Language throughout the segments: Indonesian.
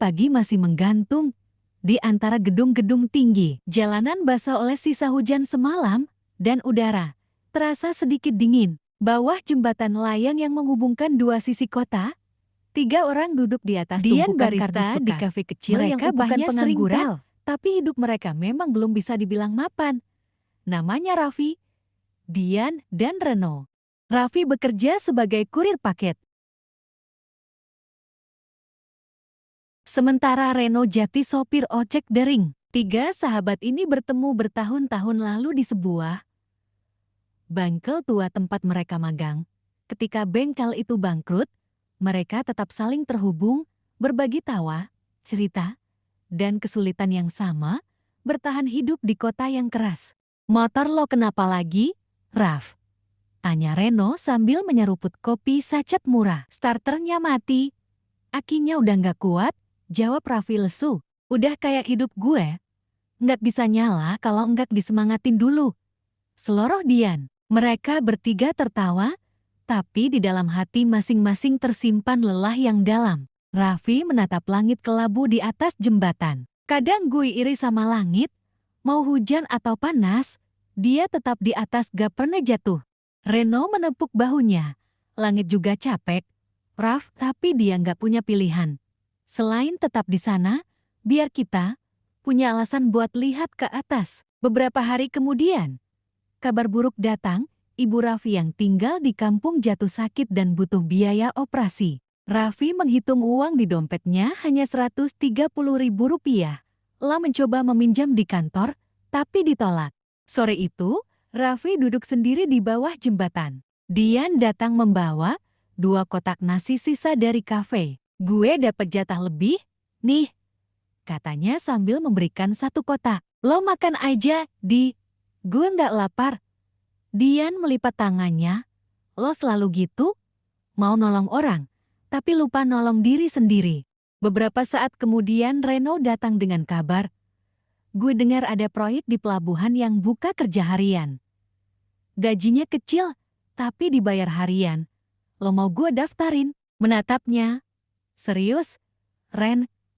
pagi masih menggantung di antara gedung-gedung tinggi. Jalanan basah oleh sisa hujan semalam dan udara terasa sedikit dingin. Bawah jembatan layang yang menghubungkan dua sisi kota, 3 orang duduk di atas tumpukan kardus bekas di kafe kecil yang upahnya sering bel. Tapi hidup mereka memang belum bisa dibilang mapan. Namanya Raffi, Dian, dan Reno. Raffi bekerja sebagai kurir paket. Sementara Reno Jati sopir ojek daring. 3 sahabat ini bertemu bertahun-tahun lalu di sebuah bengkel tua tempat mereka magang. Ketika bengkel itu bangkrut, mereka tetap saling terhubung, berbagi tawa, cerita, dan kesulitan yang sama, bertahan hidup di kota yang keras. Motor lo kenapa lagi, Raf? Tanya Reno sambil menyeruput kopi sachet murah. Starternya mati. Akinya udah nggak kuat, jawab Raffi lesu. Udah kayak hidup gue. Nggak bisa nyala kalau nggak disemangatin dulu. Seloroh Dian. Mereka bertiga tertawa, tapi di dalam hati masing-masing tersimpan lelah yang dalam. Raffi menatap langit kelabu di atas jembatan. Kadang gue iri sama langit, mau hujan atau panas, dia tetap di atas gak pernah jatuh. Reno menepuk bahunya. Langit juga capek, Raf, tapi dia nggak punya pilihan. Selain tetap di sana, biar kita punya alasan buat lihat ke atas. Beberapa hari kemudian, kabar buruk datang, Ibu Raffi yang tinggal di kampung jatuh sakit dan butuh biaya operasi. Raffi menghitung uang di dompetnya hanya Rp130.000. Lah mencoba meminjam di kantor, tapi ditolak. Sore itu, Raffi duduk sendiri di bawah jembatan. Dian datang membawa 2 kotak nasi sisa dari kafe. Gue dapat jatah lebih, nih, katanya sambil memberikan 1 kotak. Lo makan aja, Di. Gue nggak lapar. Dian melipat tangannya. Lo selalu gitu? Mau nolong orang, tapi lupa nolong diri sendiri. Beberapa saat kemudian Reno datang dengan kabar. Gue dengar ada proyek di pelabuhan yang buka kerja harian. Gajinya kecil, tapi dibayar harian. Lo mau gue daftarin? Menatapnya. Serius?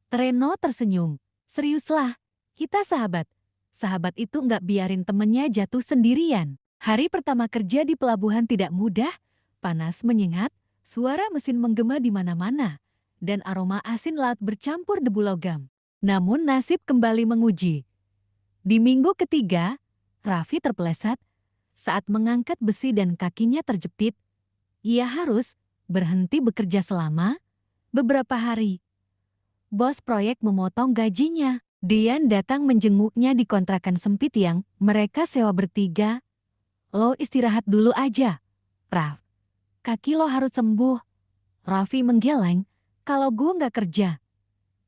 Reno tersenyum. Seriuslah, kita sahabat. Sahabat itu nggak biarin temennya jatuh sendirian. Hari pertama kerja di pelabuhan tidak mudah, panas menyengat, suara mesin menggema di mana-mana, dan aroma asin laut bercampur debu logam. Namun nasib kembali menguji. Di minggu ketiga, Raffi terpeleset saat mengangkat besi dan kakinya terjepit. Ia harus berhenti bekerja selama beberapa hari. Bos proyek memotong gajinya. Dian datang menjenguknya di kontrakan sempit yang mereka sewa bertiga. Lo istirahat dulu aja, Raf. Kaki lo harus sembuh. Raffi menggeleng, kalau gue nggak kerja,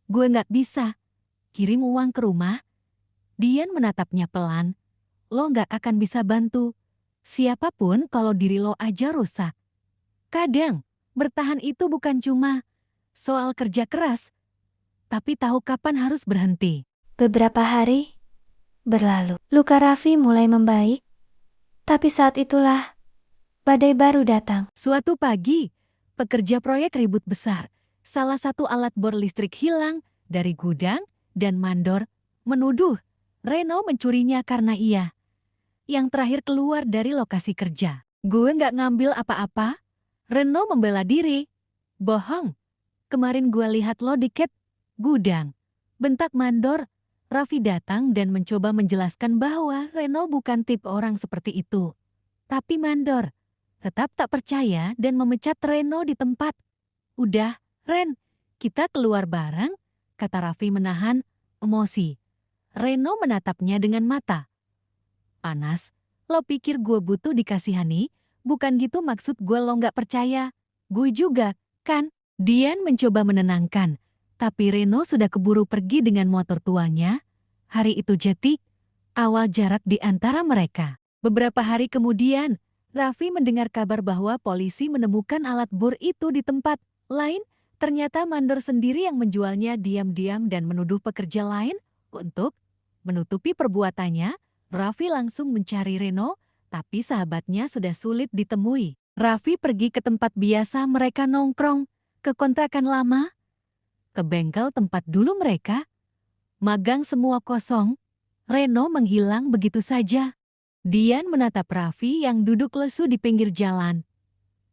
gue nggak bisa kirim uang ke rumah. Dian menatapnya pelan. Lo nggak akan bisa bantu siapapun kalau diri lo aja rusak. Kadang, bertahan itu bukan cuma soal kerja keras, tapi tahu kapan harus berhenti. Beberapa hari berlalu. Luka Raffi mulai membaik, tapi saat itulah badai baru datang. Suatu pagi, pekerja proyek ribut besar. Salah satu alat bor listrik hilang dari gudang dan mandor menuduh Reno mencurinya karena ia yang terakhir keluar dari lokasi kerja. Gue nggak ngambil apa-apa. Reno membela diri. Bohong. Kemarin gue lihat lo deket gudang. Bentak mandor. Raffi datang dan mencoba menjelaskan bahwa Reno bukan tipe orang seperti itu. Tapi mandor tetap tak percaya dan memecat Reno di tempat. Udah, Ren, kita keluar bareng, kata Raffi menahan emosi. Reno menatapnya dengan mata panas. Lo pikir gue butuh dikasihani? Bukan gitu maksud gue, lo nggak percaya. Gue juga, kan? Dian mencoba menenangkan. Tapi Reno sudah keburu pergi dengan motor tuanya. Hari itu detik awal jarak di antara mereka. Beberapa hari kemudian, Raffi mendengar kabar bahwa polisi menemukan alat bor itu di tempat lain. Ternyata mandor sendiri yang menjualnya diam-diam dan menuduh pekerja lain untuk menutupi perbuatannya. Raffi langsung mencari Reno, tapi sahabatnya sudah sulit ditemui. Raffi pergi ke tempat biasa mereka nongkrong, ke kontrakan lama. ke bengkel tempat dulu mereka magang semua kosong. Reno menghilang begitu saja. Dian menatap Raffi yang duduk lesu di pinggir jalan.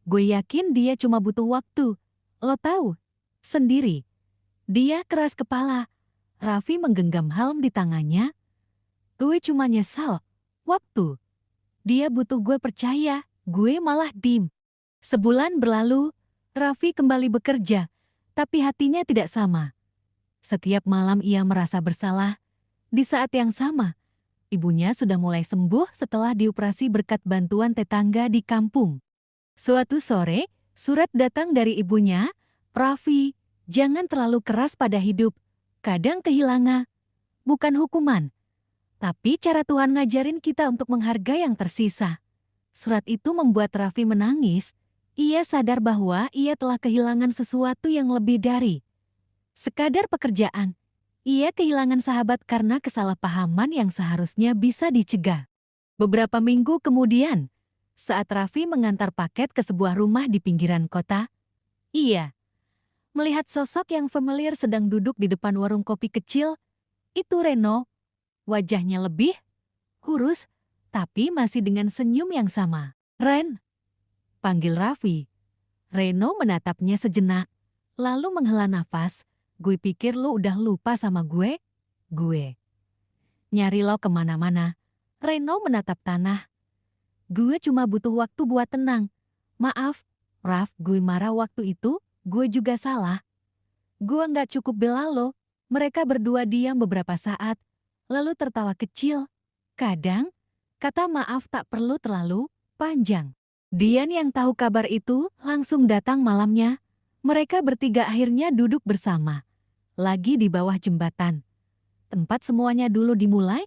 Gue yakin dia cuma butuh waktu. Lo tahu sendiri. Dia keras kepala. Raffi menggenggam helm di tangannya. Gue cuma nyesal. Waktu. Dia butuh gue percaya. Gue malah diem. Sebulan berlalu. Raffi kembali bekerja. Tapi hatinya tidak sama. Setiap malam ia merasa bersalah. Di saat yang sama, ibunya sudah mulai sembuh setelah dioperasi berkat bantuan tetangga di kampung. Suatu sore, surat datang dari ibunya, "Raffi, jangan terlalu keras pada hidup. Kadang kehilangan, bukan hukuman. Tapi cara Tuhan ngajarin kita untuk menghargai yang tersisa." Surat itu membuat Raffi menangis. Ia sadar bahwa ia telah kehilangan sesuatu yang lebih dari sekadar pekerjaan. Ia kehilangan sahabat karena kesalahpahaman yang seharusnya bisa dicegah. Beberapa minggu kemudian, saat Raffi mengantar paket ke sebuah rumah di pinggiran kota, ia melihat sosok yang familiar sedang duduk di depan warung kopi kecil. Itu Reno. Wajahnya lebih kurus, tapi masih dengan senyum yang sama. "Ren," panggil Raffi. Reno menatapnya sejenak, lalu menghela nafas. "Gue pikir lu udah lupa sama gue." "Gue nyari lo kemana-mana." Reno menatap tanah. "Gue cuma butuh waktu buat tenang. Maaf, Raf, gue marah waktu itu. Gue juga salah. Gue nggak cukup bela lo." Mereka berdua diam beberapa saat, lalu tertawa kecil. Kadang, kata maaf tak perlu terlalu panjang. Dian yang tahu kabar itu langsung datang malamnya. Mereka bertiga akhirnya duduk bersama. Lagi di bawah jembatan. "Tempat semuanya dulu dimulai?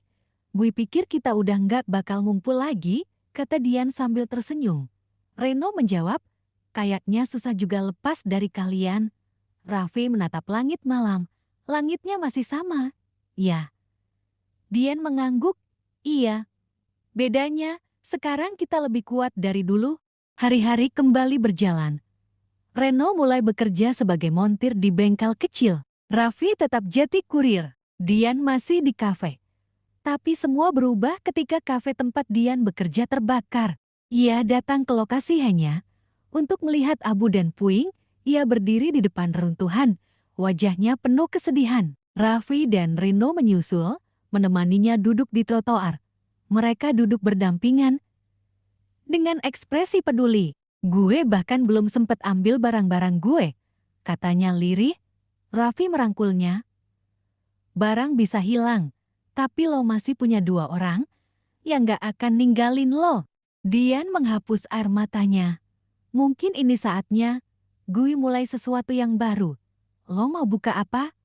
Gue pikir kita udah nggak bakal ngumpul lagi," kata Dian sambil tersenyum. Reno menjawab, "Kayaknya susah juga lepas dari kalian." Raffi menatap langit malam. "Langitnya masih sama." "Ya." Dian mengangguk. "Iya. Bedanya, sekarang kita lebih kuat dari dulu." Hari-hari kembali berjalan. Reno mulai bekerja sebagai montir di bengkel kecil. Raffi tetap jadi kurir. Dian masih di kafe. Tapi semua berubah ketika kafe tempat Dian bekerja terbakar. Ia datang ke lokasi hanya untuk melihat abu dan puing. Ia berdiri di depan reruntuhan. Wajahnya penuh kesedihan. Raffi dan Reno menyusul, menemaninya duduk di trotoar. Mereka duduk berdampingan dengan ekspresi peduli. "Gue bahkan belum sempat ambil barang-barang gue," katanya lirih. Raffi merangkulnya. "Barang bisa hilang, tapi lo masih punya 2 orang yang gak akan ninggalin lo." Dian menghapus air matanya. "Mungkin ini saatnya gue mulai sesuatu yang baru." "Lo mau buka apa?"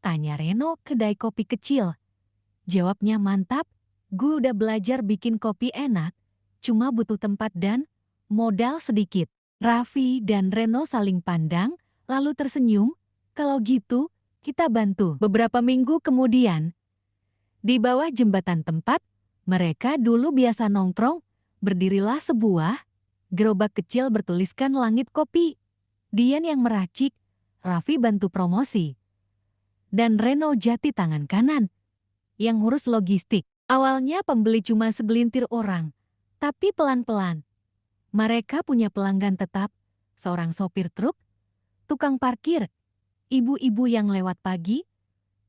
tanya Reno kedai kopi kecil. Jawabnya mantap. "Gue udah belajar bikin kopi enak, cuma butuh tempat dan modal sedikit." Raffi dan Reno saling pandang, lalu tersenyum. "Kalau gitu, kita bantu." Beberapa minggu kemudian, di bawah jembatan tempat mereka dulu biasa nongkrong, berdirilah sebuah gerobak kecil bertuliskan Langit Kopi. Dian yang meracik, Raffi bantu promosi, dan Reno jati tangan kanan yang ngurus logistik. Awalnya pembeli cuma segelintir orang, tapi pelan-pelan mereka punya pelanggan tetap, seorang sopir truk, tukang parkir, ibu-ibu yang lewat pagi.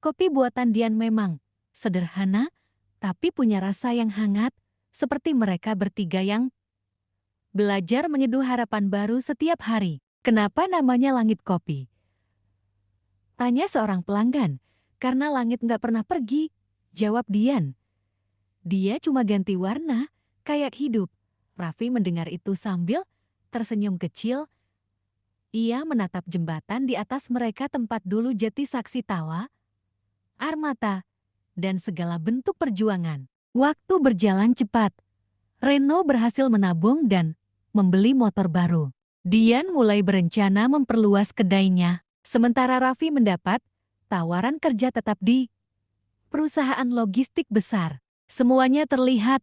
Kopi buatan Dian memang sederhana, tapi punya rasa yang hangat, seperti mereka bertiga yang belajar menyeduh harapan baru setiap hari. "Kenapa namanya Langit Kopi?" tanya seorang pelanggan. "Karena langit nggak pernah pergi," jawab Dian. "Dia cuma ganti warna, kayak hidup." Raffi mendengar itu sambil tersenyum kecil. Ia menatap jembatan di atas mereka tempat dulu jadi saksi tawa, air mata, dan segala bentuk perjuangan. Waktu berjalan cepat. Reno berhasil menabung dan membeli motor baru. Dian mulai berencana memperluas kedainya. Sementara Raffi mendapat tawaran kerja tetap di perusahaan logistik besar. Semuanya terlihat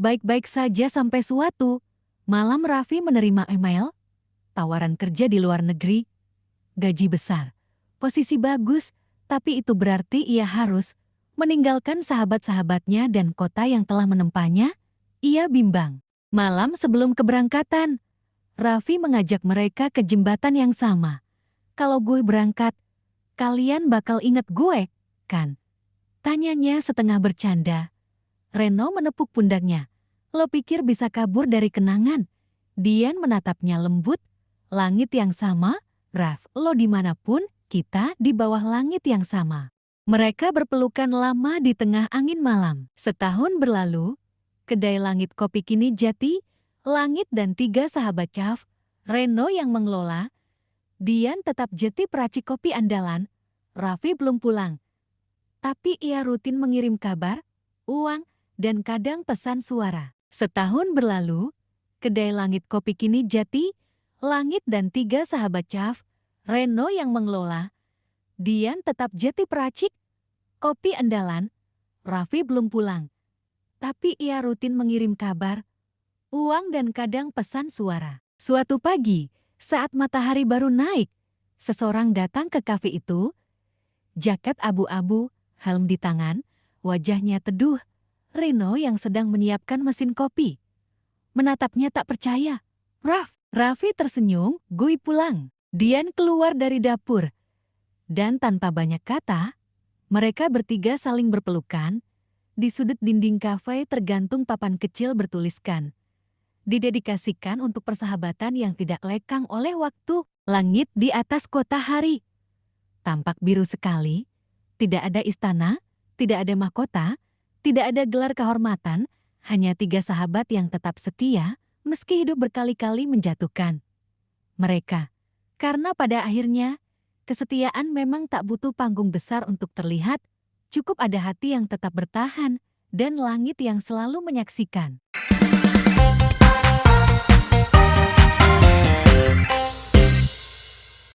baik-baik saja sampai suatu malam Raffi menerima email tawaran kerja di luar negeri, gaji besar, posisi bagus, tapi itu berarti ia harus meninggalkan sahabat-sahabatnya dan kota yang telah menempanya. Ia bimbang. Malam sebelum keberangkatan, Raffi mengajak mereka ke jembatan yang sama. Kalau gue berangkat, kalian bakal inget gue, kan? Tanyanya setengah bercanda. Reno menepuk pundaknya. Lo pikir bisa kabur dari kenangan? Dian menatapnya lembut. Langit yang sama, Raf, lo dimanapun, kita di bawah langit yang sama. Mereka berpelukan lama di tengah angin malam. Setahun berlalu, kedai langit kopi kini jati, Langit dan 3 sahabat Caf, Reno yang mengelola, Dian tetap jadi peracik kopi andalan, Raffi belum pulang. Tapi ia rutin mengirim kabar, uang, dan kadang pesan suara. Setahun berlalu, kedai langit kopi kini jati, Langit dan 3 sahabat Caf, Reno yang mengelola, Dian tetap jadi peracik, kopi andalan, Raffi belum pulang. Tapi ia rutin mengirim kabar, uang dan kadang pesan suara. Suatu pagi, saat matahari baru naik, seseorang datang ke kafe itu, jaket abu-abu, helm di tangan, wajahnya teduh. Reno yang sedang menyiapkan mesin kopi. Menatapnya tak percaya. Raffi tersenyum, gue pulang. Dian keluar dari dapur. Dan tanpa banyak kata, mereka bertiga saling berpelukan. Di sudut dinding kafe tergantung papan kecil bertuliskan, didedikasikan untuk persahabatan yang tidak lekang oleh waktu. Langit di atas kota hari. Tampak biru sekali, tidak ada istana, tidak ada mahkota, tidak ada gelar kehormatan, hanya 3 sahabat yang tetap setia, meski hidup berkali-kali menjatuhkan mereka. Karena pada akhirnya, kesetiaan memang tak butuh panggung besar untuk terlihat, cukup ada hati yang tetap bertahan, dan langit yang selalu menyaksikan.